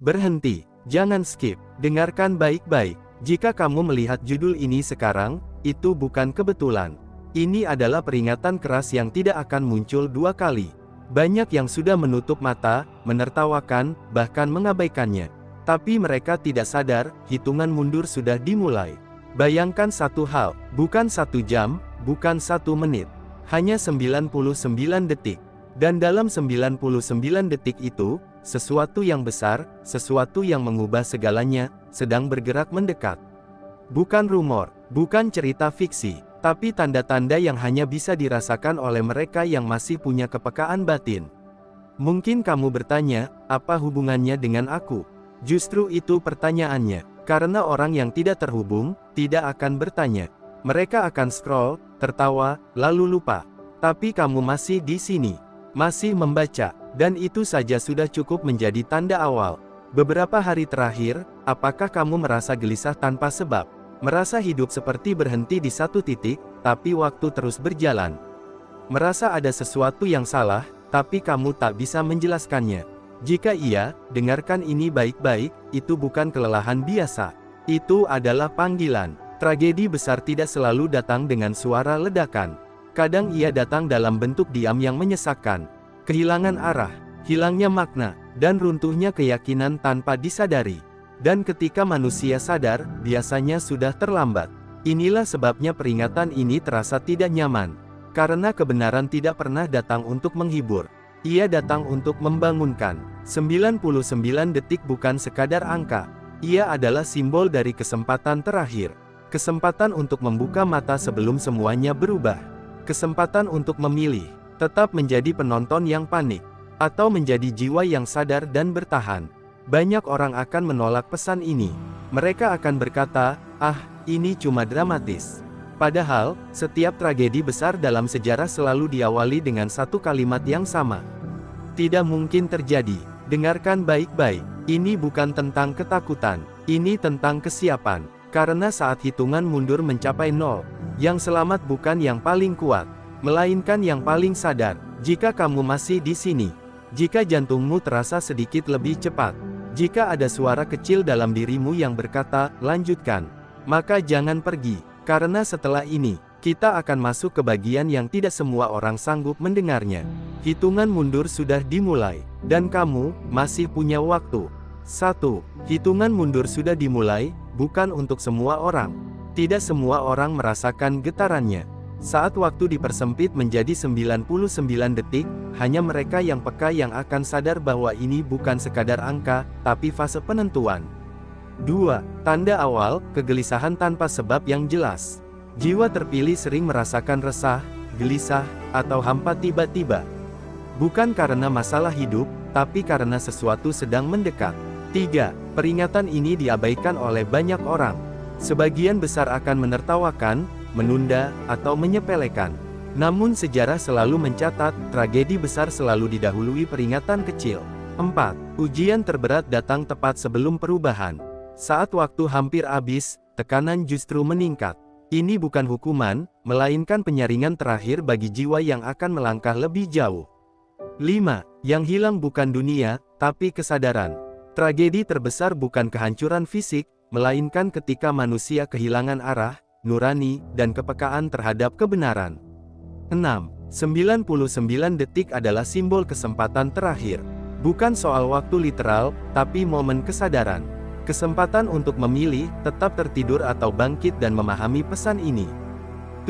Berhenti, jangan skip, dengarkan baik-baik. Jika kamu melihat judul ini sekarang, itu bukan kebetulan. Ini adalah peringatan keras yang tidak akan muncul dua kali. Banyak yang sudah menutup mata, menertawakan, bahkan mengabaikannya. Tapi mereka tidak sadar, hitungan mundur sudah dimulai. Bayangkan satu hal, bukan 1 jam, bukan 1 menit. Hanya 99 detik. Dan dalam 99 detik itu, sesuatu yang besar, sesuatu yang mengubah segalanya, sedang bergerak mendekat. Bukan rumor, bukan cerita fiksi, tapi tanda-tanda yang hanya bisa dirasakan oleh mereka yang masih punya kepekaan batin. Mungkin kamu bertanya, apa hubungannya dengan aku? Justru itu pertanyaannya, karena orang yang tidak terhubung, tidak akan bertanya. Mereka akan scroll, tertawa, lalu lupa. Tapi kamu masih di sini, masih membaca, dan itu saja sudah cukup menjadi tanda awal. Beberapa hari terakhir, apakah kamu merasa gelisah tanpa sebab? Merasa hidup seperti berhenti di satu titik, tapi waktu terus berjalan. Merasa ada sesuatu yang salah, tapi kamu tak bisa menjelaskannya. Jika iya, dengarkan ini baik-baik, itu bukan kelelahan biasa. Itu adalah panggilan. Tragedi besar tidak selalu datang dengan suara ledakan. Kadang ia datang dalam bentuk diam yang menyesakkan. Kehilangan arah, hilangnya makna, dan runtuhnya keyakinan tanpa disadari. Dan ketika manusia sadar, biasanya sudah terlambat. Inilah sebabnya peringatan ini terasa tidak nyaman. Karena kebenaran tidak pernah datang untuk menghibur. Ia datang untuk membangunkan. 99 detik bukan sekadar angka. Ia adalah simbol dari kesempatan terakhir. Kesempatan untuk membuka mata sebelum semuanya berubah. Kesempatan untuk memilih, tetap menjadi penonton yang panik, atau menjadi jiwa yang sadar dan bertahan. Banyak orang akan menolak pesan ini. Mereka akan berkata, "Ah, ini cuma dramatis." Padahal, setiap tragedi besar dalam sejarah selalu diawali dengan satu kalimat yang sama. Tidak mungkin terjadi. Dengarkan baik-baik. Ini bukan tentang ketakutan. Ini tentang kesiapan. Karena saat hitungan mundur mencapai 0, yang selamat bukan yang paling kuat, melainkan yang paling sadar. Jika kamu masih di sini, jika jantungmu terasa sedikit lebih cepat, jika ada suara kecil dalam dirimu yang berkata, "Lanjutkan," maka jangan pergi, karena setelah ini, kita akan masuk ke bagian yang tidak semua orang sanggup mendengarnya. Hitungan mundur sudah dimulai, dan kamu masih punya waktu. 1. Hitungan mundur sudah dimulai, bukan untuk semua orang. Tidak semua orang merasakan getarannya. Saat waktu dipersempit menjadi 99 detik, hanya mereka yang peka yang akan sadar bahwa ini bukan sekadar angka, tapi fase penentuan. 2. Tanda awal, kegelisahan tanpa sebab yang jelas. Jiwa terpilih sering merasakan resah, gelisah, atau hampa tiba-tiba. Bukan karena masalah hidup, tapi karena sesuatu sedang mendekat. 3. Peringatan ini diabaikan oleh banyak orang. Sebagian besar akan menertawakan, menunda, atau menyepelekan. Namun sejarah selalu mencatat, tragedi besar selalu didahului peringatan kecil. 4. Ujian terberat datang tepat sebelum perubahan. Saat waktu hampir habis, tekanan justru meningkat. Ini bukan hukuman, melainkan penyaringan terakhir bagi jiwa yang akan melangkah lebih jauh. 5. Yang hilang bukan dunia, tapi kesadaran. Tragedi terbesar bukan kehancuran fisik, melainkan ketika manusia kehilangan arah, nurani, dan kepekaan terhadap kebenaran. 6. 99 detik adalah simbol kesempatan terakhir. Bukan soal waktu literal, tapi momen kesadaran. Kesempatan untuk memilih, tetap tertidur atau bangkit dan memahami pesan ini.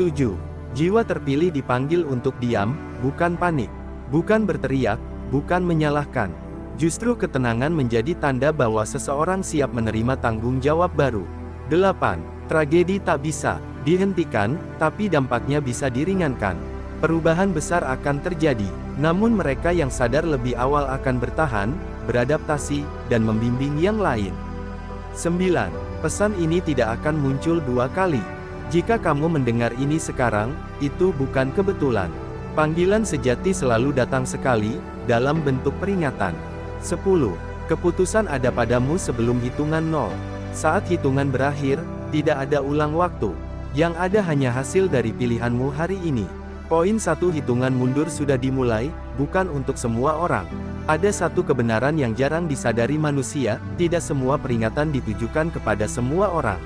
7. Jiwa terpilih dipanggil untuk diam, bukan panik. Bukan berteriak, bukan menyalahkan. Justru ketenangan menjadi tanda bahwa seseorang siap menerima tanggung jawab baru. 8. Tragedi tak bisa dihentikan, tapi dampaknya bisa diringankan. Perubahan besar akan terjadi, namun mereka yang sadar lebih awal akan bertahan, beradaptasi, dan membimbing yang lain. 9. Pesan ini tidak akan muncul dua kali. Jika kamu mendengar ini sekarang, itu bukan kebetulan. Panggilan sejati selalu datang sekali, dalam bentuk peringatan. 10. Keputusan ada padamu sebelum hitungan 0. Saat hitungan berakhir, tidak ada ulang waktu. Yang ada hanya hasil dari pilihanmu hari ini. Poin 1. Hitungan mundur sudah dimulai, bukan untuk semua orang. Ada satu kebenaran yang jarang disadari manusia, tidak semua peringatan ditujukan kepada semua orang.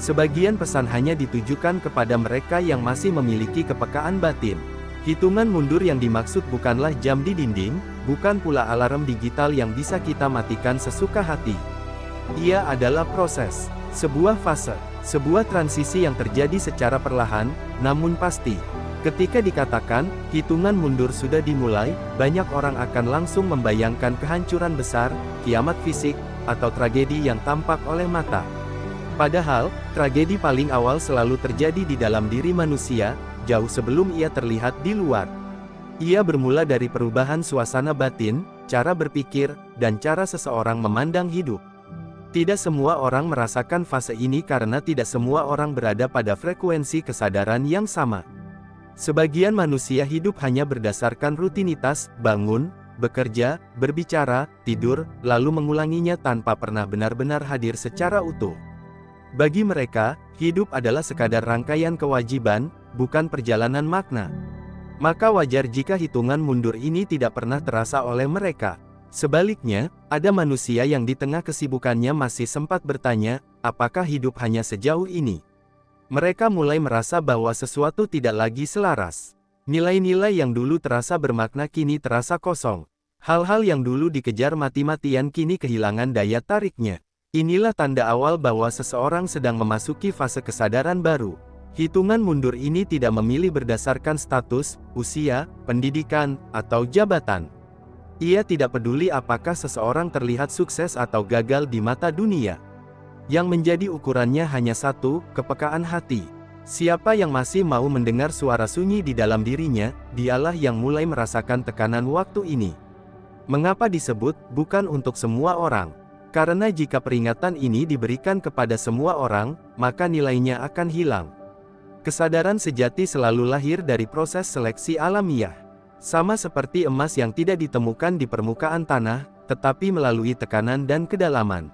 Sebagian pesan hanya ditujukan kepada mereka yang masih memiliki kepekaan batin. Hitungan mundur yang dimaksud bukanlah jam di dinding, bukan pula alarm digital yang bisa kita matikan sesuka hati. Ia adalah proses, sebuah fase, sebuah transisi yang terjadi secara perlahan, namun pasti. Ketika dikatakan, hitungan mundur sudah dimulai, banyak orang akan langsung membayangkan kehancuran besar, kiamat fisik, atau tragedi yang tampak oleh mata. Padahal, tragedi paling awal selalu terjadi di dalam diri manusia, jauh sebelum ia terlihat di luar. Ia bermula dari perubahan suasana batin, cara berpikir, dan cara seseorang memandang hidup. Tidak semua orang merasakan fase ini karena tidak semua orang berada pada frekuensi kesadaran yang sama. Sebagian manusia hidup hanya berdasarkan rutinitas, bangun, bekerja, berbicara, tidur, lalu mengulanginya tanpa pernah benar-benar hadir secara utuh. Bagi mereka, hidup adalah sekadar rangkaian kewajiban, bukan perjalanan makna. Maka wajar jika hitungan mundur ini tidak pernah terasa oleh mereka. Sebaliknya, ada manusia yang di tengah kesibukannya masih sempat bertanya, apakah hidup hanya sejauh ini? Mereka mulai merasa bahwa sesuatu tidak lagi selaras. Nilai-nilai yang dulu terasa bermakna kini terasa kosong. Hal-hal yang dulu dikejar mati-matian kini kehilangan daya tariknya. Inilah tanda awal bahwa seseorang sedang memasuki fase kesadaran baru. Hitungan mundur ini tidak memilih berdasarkan status, usia, pendidikan, atau jabatan. Ia tidak peduli apakah seseorang terlihat sukses atau gagal di mata dunia. Yang menjadi ukurannya hanya satu, kepekaan hati. Siapa yang masih mau mendengar suara sunyi di dalam dirinya, dialah yang mulai merasakan tekanan waktu ini. Mengapa disebut, bukan untuk semua orang? Karena jika peringatan ini diberikan kepada semua orang, maka nilainya akan hilang. Kesadaran sejati selalu lahir dari proses seleksi alamiah. Sama seperti emas yang tidak ditemukan di permukaan tanah, tetapi melalui tekanan dan kedalaman.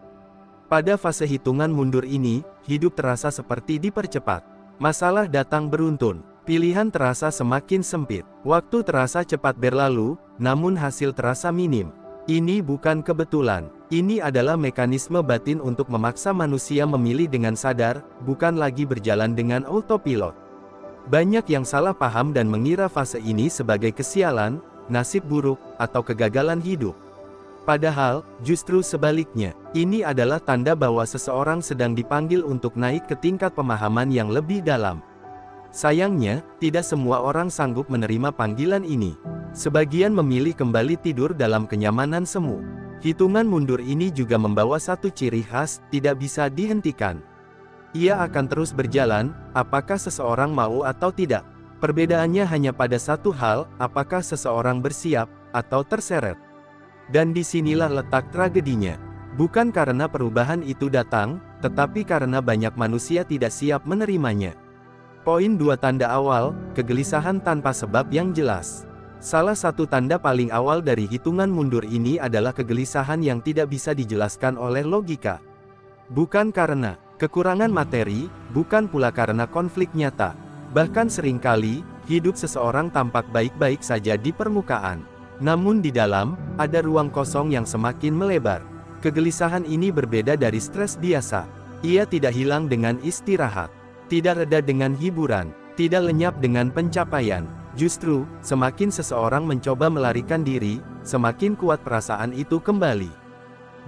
Pada fase hitungan mundur ini, hidup terasa seperti dipercepat. Masalah datang beruntun, pilihan terasa semakin sempit, waktu terasa cepat berlalu, namun hasil terasa minim. Ini bukan kebetulan, ini adalah mekanisme batin untuk memaksa manusia memilih dengan sadar, bukan lagi berjalan dengan autopilot. Banyak yang salah paham dan mengira fase ini sebagai kesialan, nasib buruk, atau kegagalan hidup. Padahal, justru sebaliknya, ini adalah tanda bahwa seseorang sedang dipanggil untuk naik ke tingkat pemahaman yang lebih dalam. Sayangnya, tidak semua orang sanggup menerima panggilan ini. Sebagian memilih kembali tidur dalam kenyamanan semu. Hitungan mundur ini juga membawa satu ciri khas, tidak bisa dihentikan. Ia akan terus berjalan, apakah seseorang mau atau tidak. Perbedaannya hanya pada satu hal, apakah seseorang bersiap, atau terseret. Dan disinilah letak tragedinya. Bukan karena perubahan itu datang, tetapi karena banyak manusia tidak siap menerimanya. Poin 2 tanda awal, kegelisahan tanpa sebab yang jelas. Salah satu tanda paling awal dari hitungan mundur ini adalah kegelisahan yang tidak bisa dijelaskan oleh logika. Bukan karena kekurangan materi, bukan pula karena konflik nyata. Bahkan seringkali, hidup seseorang tampak baik-baik saja di permukaan. Namun di dalam, ada ruang kosong yang semakin melebar. Kegelisahan ini berbeda dari stres biasa. Ia tidak hilang dengan istirahat, tidak reda dengan hiburan, tidak lenyap dengan pencapaian. Justru, semakin seseorang mencoba melarikan diri, semakin kuat perasaan itu kembali.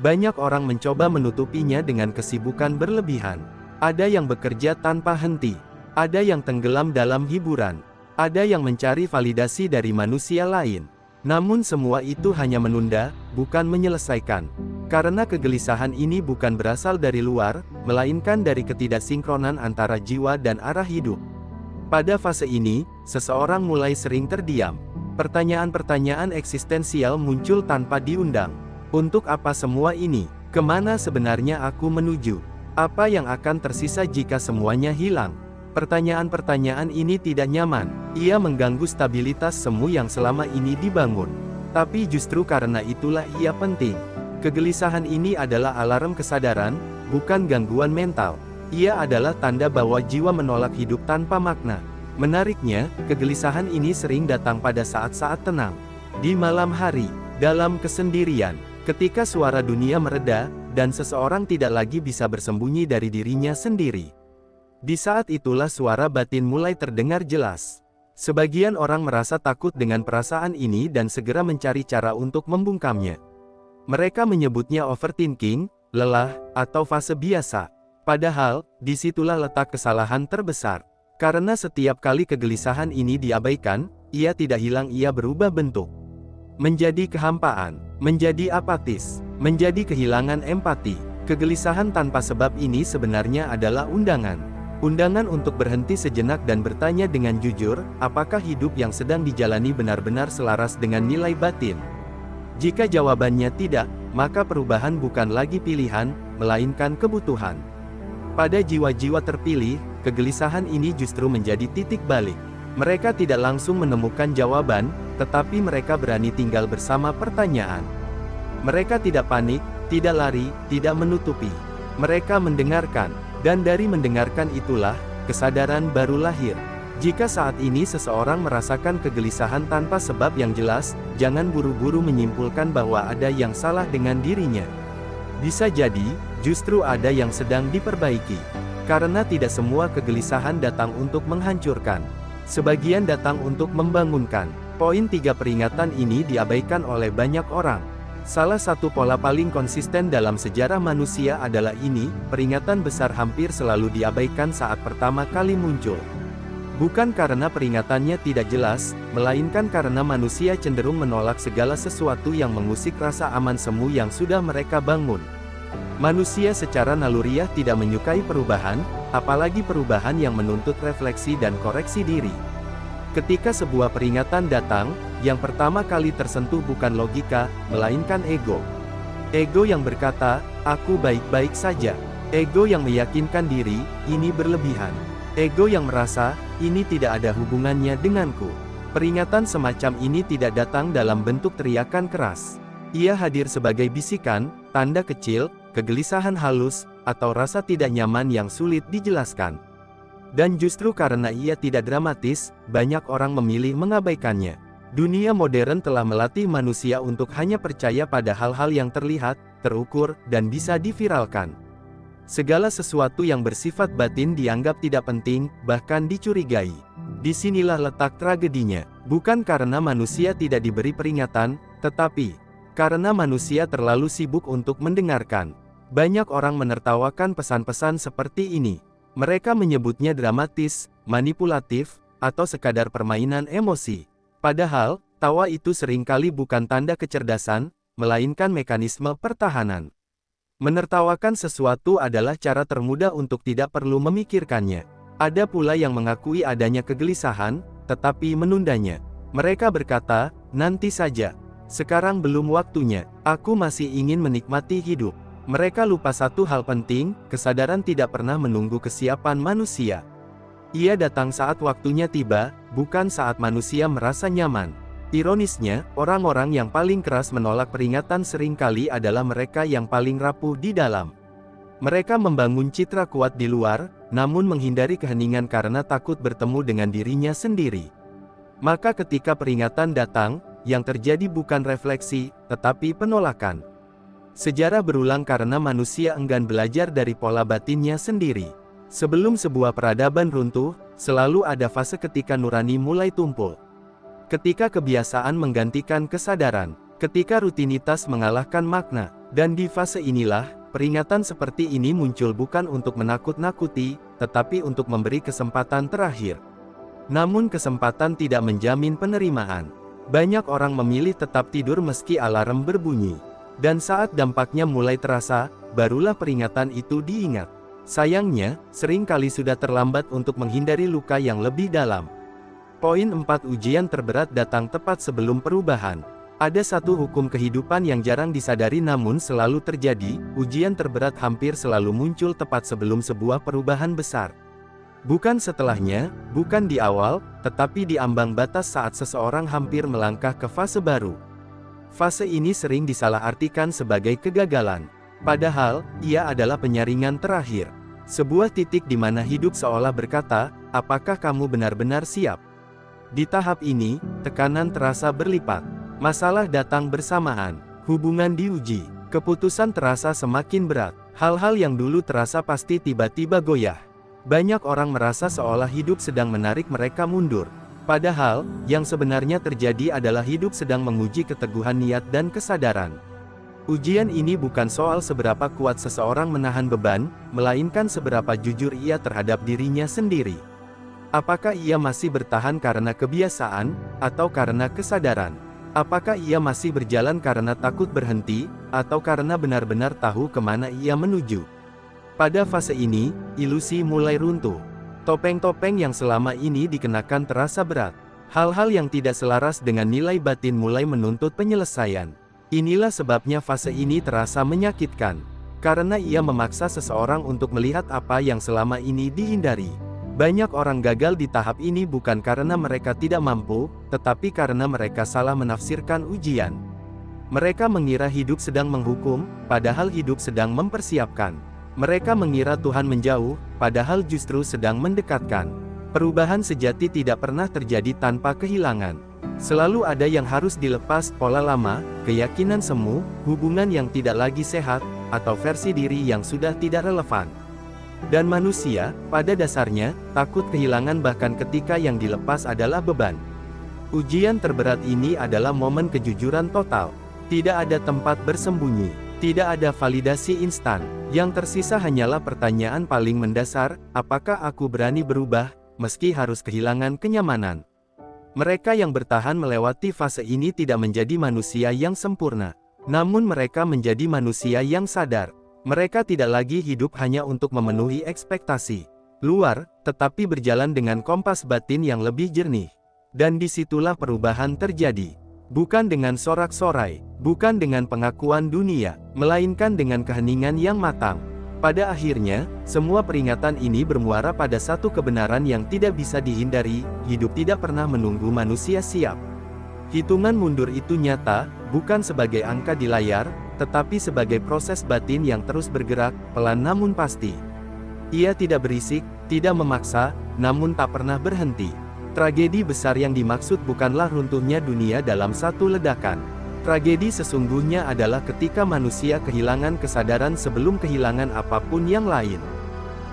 Banyak orang mencoba menutupinya dengan kesibukan berlebihan. Ada yang bekerja tanpa henti, ada yang tenggelam dalam hiburan, ada yang mencari validasi dari manusia lain. Namun semua itu hanya menunda, bukan menyelesaikan. Karena kegelisahan ini bukan berasal dari luar, melainkan dari ketidaksinkronan antara jiwa dan arah hidup. Pada fase ini, seseorang mulai sering terdiam. Pertanyaan-pertanyaan eksistensial muncul tanpa diundang. Untuk apa semua ini? Kemana sebenarnya aku menuju? Apa yang akan tersisa jika semuanya hilang? Pertanyaan-pertanyaan ini tidak nyaman. Ia mengganggu stabilitas semu yang selama ini dibangun. Tapi justru karena itulah ia penting. Kegelisahan ini adalah alarm kesadaran, bukan gangguan mental. Ia adalah tanda bahwa jiwa menolak hidup tanpa makna. Menariknya, kegelisahan ini sering datang pada saat-saat tenang. Di malam hari, Dalam kesendirian, ketika suara dunia mereda, dan seseorang tidak lagi bisa bersembunyi dari dirinya sendiri. Di saat itulah suara batin mulai terdengar jelas. Sebagian orang merasa takut dengan perasaan ini dan segera mencari cara untuk membungkamnya. Mereka menyebutnya overthinking, lelah, atau fase biasa. Padahal, disitulah letak kesalahan terbesar. Karena setiap kali kegelisahan ini diabaikan, ia tidak hilang, ia berubah bentuk. Menjadi kehampaan, menjadi apatis, menjadi kehilangan empati. Kegelisahan tanpa sebab ini sebenarnya adalah undangan. Undangan untuk berhenti sejenak dan bertanya dengan jujur, apakah hidup yang sedang dijalani benar-benar selaras dengan nilai batin? Jika jawabannya tidak, maka perubahan bukan lagi pilihan, melainkan kebutuhan. Pada jiwa-jiwa terpilih, kegelisahan ini justru menjadi titik balik. Mereka tidak langsung menemukan jawaban, tetapi mereka berani tinggal bersama pertanyaan. Mereka tidak panik, tidak lari, tidak menutupi. Mereka mendengarkan, dan dari mendengarkan itulah, kesadaran baru lahir. Jika saat ini seseorang merasakan kegelisahan tanpa sebab yang jelas, jangan buru-buru menyimpulkan bahwa ada yang salah dengan dirinya. Bisa jadi, justru ada yang sedang diperbaiki. Karena tidak semua kegelisahan datang untuk menghancurkan. Sebagian datang untuk membangunkan. Poin 3 peringatan ini diabaikan oleh banyak orang. Salah satu pola paling konsisten dalam sejarah manusia adalah ini, peringatan besar hampir selalu diabaikan saat pertama kali muncul. Bukan karena peringatannya tidak jelas, melainkan karena manusia cenderung menolak segala sesuatu yang mengusik rasa aman semu yang sudah mereka bangun. Manusia secara naluriah tidak menyukai perubahan, apalagi perubahan yang menuntut refleksi dan koreksi diri. Ketika sebuah peringatan datang, yang pertama kali tersentuh bukan logika, melainkan ego. Ego yang berkata, aku baik-baik saja. Ego yang meyakinkan diri, ini berlebihan. Ego yang merasa, ini tidak ada hubungannya denganku. Peringatan semacam ini tidak datang dalam bentuk teriakan keras. Ia hadir sebagai bisikan, tanda kecil, kegelisahan halus, atau rasa tidak nyaman yang sulit dijelaskan. Dan justru karena ia tidak dramatis, banyak orang memilih mengabaikannya. Dunia modern telah melatih manusia untuk hanya percaya pada hal-hal yang terlihat, terukur, dan bisa diviralkan. Segala sesuatu yang bersifat batin dianggap tidak penting, bahkan dicurigai. Disinilah letak tragedinya. Bukan karena manusia tidak diberi peringatan, tetapi karena manusia terlalu sibuk untuk mendengarkan. Banyak orang menertawakan pesan-pesan seperti ini. Mereka menyebutnya dramatis, manipulatif, atau sekadar permainan emosi. Padahal, tawa itu seringkali bukan tanda kecerdasan, melainkan mekanisme pertahanan. Menertawakan sesuatu adalah cara termudah untuk tidak perlu memikirkannya. Ada pula yang mengakui adanya kegelisahan, tetapi menundanya. Mereka berkata, nanti saja. Sekarang belum waktunya, aku masih ingin menikmati hidup. Mereka lupa satu hal penting, kesadaran tidak pernah menunggu kesiapan manusia. Ia datang saat waktunya tiba, bukan saat manusia merasa nyaman. Ironisnya, orang-orang yang paling keras menolak peringatan seringkali adalah mereka yang paling rapuh di dalam. Mereka membangun citra kuat di luar, namun menghindari keheningan karena takut bertemu dengan dirinya sendiri. Maka ketika peringatan datang, yang terjadi bukan refleksi, tetapi penolakan. Sejarah berulang karena manusia enggan belajar dari pola batinnya sendiri. Sebelum sebuah peradaban runtuh, selalu ada fase ketika nurani mulai tumpul. Ketika kebiasaan menggantikan kesadaran, ketika rutinitas mengalahkan makna, dan di fase inilah, peringatan seperti ini muncul bukan untuk menakut-nakuti, tetapi untuk memberi kesempatan terakhir. Namun kesempatan tidak menjamin penerimaan. Banyak orang memilih tetap tidur meski alarm berbunyi. Dan saat dampaknya mulai terasa, barulah peringatan itu diingat. Sayangnya, seringkali sudah terlambat untuk menghindari luka yang lebih dalam. Poin 4 ujian terberat datang tepat sebelum perubahan. Ada satu hukum kehidupan yang jarang disadari namun selalu terjadi, ujian terberat hampir selalu muncul tepat sebelum sebuah perubahan besar. Bukan setelahnya, bukan di awal, tetapi di ambang batas saat seseorang hampir melangkah ke fase baru. Fase ini sering disalahartikan sebagai kegagalan. Padahal, ia adalah penyaringan terakhir. Sebuah titik di mana hidup seolah berkata, apakah kamu benar-benar siap? Di tahap ini, tekanan terasa berlipat. Masalah datang bersamaan. Hubungan diuji. Keputusan terasa semakin berat. Hal-hal yang dulu terasa pasti tiba-tiba goyah. Banyak orang merasa seolah hidup sedang menarik mereka mundur. Padahal, yang sebenarnya terjadi adalah hidup sedang menguji keteguhan niat dan kesadaran. Ujian ini bukan soal seberapa kuat seseorang menahan beban, melainkan seberapa jujur ia terhadap dirinya sendiri. Apakah ia masih bertahan karena kebiasaan, atau karena kesadaran? Apakah ia masih berjalan karena takut berhenti, atau karena benar-benar tahu kemana ia menuju? Pada fase ini, ilusi mulai runtuh. Topeng-topeng yang selama ini dikenakan terasa berat. Hal-hal yang tidak selaras dengan nilai batin mulai menuntut penyelesaian. Inilah sebabnya fase ini terasa menyakitkan. Karena ia memaksa seseorang untuk melihat apa yang selama ini dihindari. Banyak orang gagal di tahap ini bukan karena mereka tidak mampu, tetapi karena mereka salah menafsirkan ujian. Mereka mengira hidup sedang menghukum, padahal hidup sedang mempersiapkan. Mereka mengira Tuhan menjauh, padahal justru sedang mendekatkan. Perubahan sejati tidak pernah terjadi tanpa kehilangan. Selalu ada yang harus dilepas, pola lama, keyakinan semu, hubungan yang tidak lagi sehat, atau versi diri yang sudah tidak relevan. Dan manusia, pada dasarnya, takut kehilangan bahkan ketika yang dilepas adalah beban. Ujian terberat ini adalah momen kejujuran total. Tidak ada tempat bersembunyi. Tidak ada validasi instan. Yang tersisa hanyalah pertanyaan paling mendasar, apakah aku berani berubah, meski harus kehilangan kenyamanan? Mereka yang bertahan melewati fase ini tidak menjadi manusia yang sempurna. Namun mereka menjadi manusia yang sadar. Mereka tidak lagi hidup hanya untuk memenuhi ekspektasi luar, tetapi berjalan dengan kompas batin yang lebih jernih. Dan disitulah perubahan terjadi. Bukan dengan sorak-sorai, bukan dengan pengakuan dunia, melainkan dengan keheningan yang matang. Pada akhirnya, semua peringatan ini bermuara pada satu kebenaran yang tidak bisa dihindari, hidup tidak pernah menunggu manusia siap. Hitungan mundur itu nyata, bukan sebagai angka di layar, tetapi sebagai proses batin yang terus bergerak, pelan namun pasti. Ia tidak berisik, tidak memaksa, namun tak pernah berhenti. Tragedi besar yang dimaksud bukanlah runtuhnya dunia dalam satu ledakan. Tragedi sesungguhnya adalah ketika manusia kehilangan kesadaran sebelum kehilangan apapun yang lain.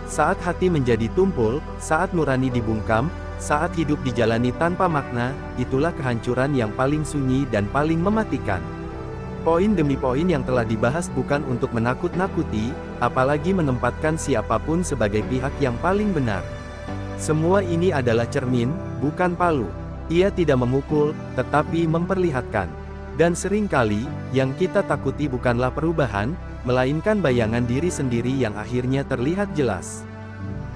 Saat hati menjadi tumpul, saat nurani dibungkam, saat hidup dijalani tanpa makna, itulah kehancuran yang paling sunyi dan paling mematikan. Poin demi poin yang telah dibahas bukan untuk menakut-nakuti, apalagi menempatkan siapapun sebagai pihak yang paling benar. Semua ini adalah cermin, bukan palu. Ia tidak memukul, tetapi memperlihatkan. Dan seringkali, yang kita takuti bukanlah perubahan, melainkan bayangan diri sendiri yang akhirnya terlihat jelas.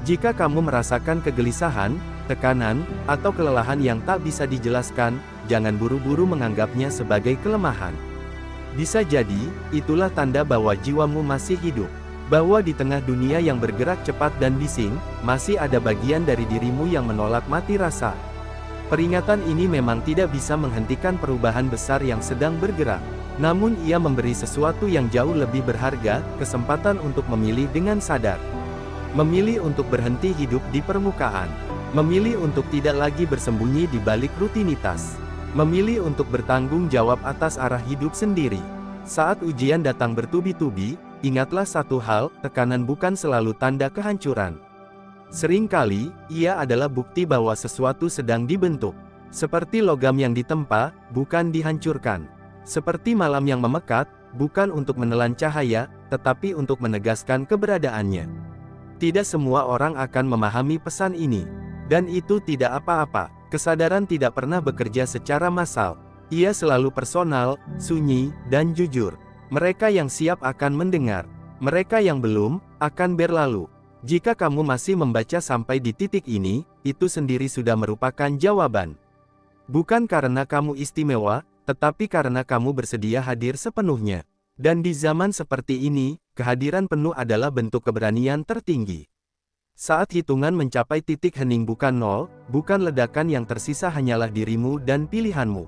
Jika kamu merasakan kegelisahan, tekanan, atau kelelahan yang tak bisa dijelaskan, jangan buru-buru menganggapnya sebagai kelemahan. Bisa jadi, itulah tanda bahwa jiwamu masih hidup. Bahwa di tengah dunia yang bergerak cepat dan bising, masih ada bagian dari dirimu yang menolak mati rasa. Peringatan ini memang tidak bisa menghentikan perubahan besar yang sedang bergerak. Namun ia memberi sesuatu yang jauh lebih berharga, kesempatan untuk memilih dengan sadar. Memilih untuk berhenti hidup di permukaan. Memilih untuk tidak lagi bersembunyi di balik rutinitas. Memilih untuk bertanggung jawab atas arah hidup sendiri. Saat ujian datang bertubi-tubi, ingatlah satu hal, tekanan bukan selalu tanda kehancuran. Seringkali, ia adalah bukti bahwa sesuatu sedang dibentuk. Seperti logam yang ditempa, bukan dihancurkan. Seperti malam yang memekat, bukan untuk menelan cahaya, tetapi untuk menegaskan keberadaannya. Tidak semua orang akan memahami pesan ini. Dan itu tidak apa-apa, kesadaran tidak pernah bekerja secara massal. Ia selalu personal, sunyi, dan jujur. Mereka yang siap akan mendengar. Mereka yang belum, akan berlalu. Jika kamu masih membaca sampai di titik ini, itu sendiri sudah merupakan jawaban. Bukan karena kamu istimewa, tetapi karena kamu bersedia hadir sepenuhnya. Dan di zaman seperti ini, kehadiran penuh adalah bentuk keberanian tertinggi. Saat hitungan mencapai titik hening bukan nol, bukan ledakan yang tersisa hanyalah dirimu dan pilihanmu.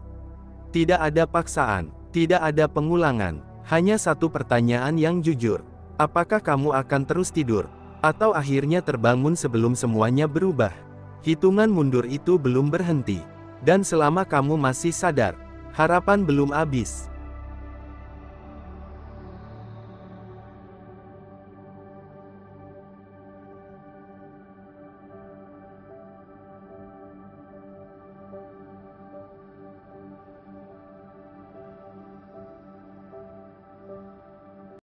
Tidak ada paksaan, tidak ada pengulangan, hanya satu pertanyaan yang jujur. Apakah kamu akan terus tidur? Atau akhirnya terbangun sebelum semuanya berubah? Hitungan mundur itu belum berhenti. Dan selama kamu masih sadar, Harapan belum habis.